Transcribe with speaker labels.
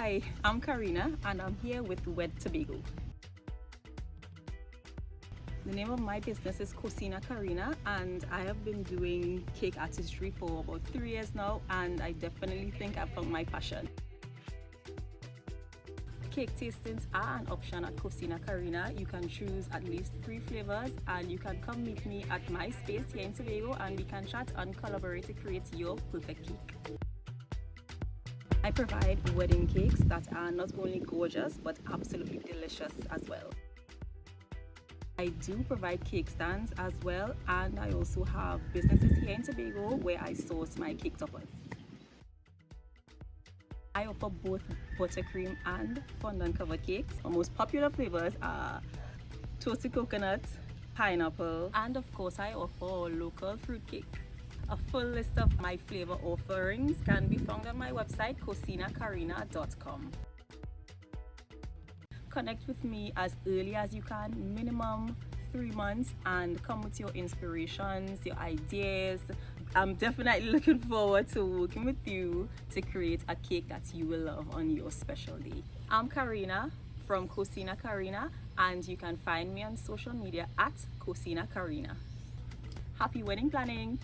Speaker 1: Hi, I'm Karina and I'm here with Tobago. The name of my business is Kocina Karina and I have been doing cake artistry for about 3 years now, and I definitely think I've found my passion. Cake tastings are an option at Kocina Karina. You can choose at least 3 flavors and you can come meet me at my space here in Tobago and we can chat and collaborate to create your perfect cake. I provide wedding cakes that are not only gorgeous but absolutely delicious as well. I do provide cake stands as well, and I also have businesses here in Tobago where I source my cake toppers. I offer both buttercream and fondant cover cakes. Our most popular flavors are toasted coconut, pineapple, and of course I offer local fruit cake. A full list of my flavor offerings can be found on my website kocinakarina.com. Connect with me as early as you can, minimum 3 months, and come with your inspirations, your ideas. I'm definitely looking forward to working with you to create a cake that you will love on your special day. I'm Karina from Kocina Karina, and you can find me on social media at Kocina Karina. Happy wedding planning!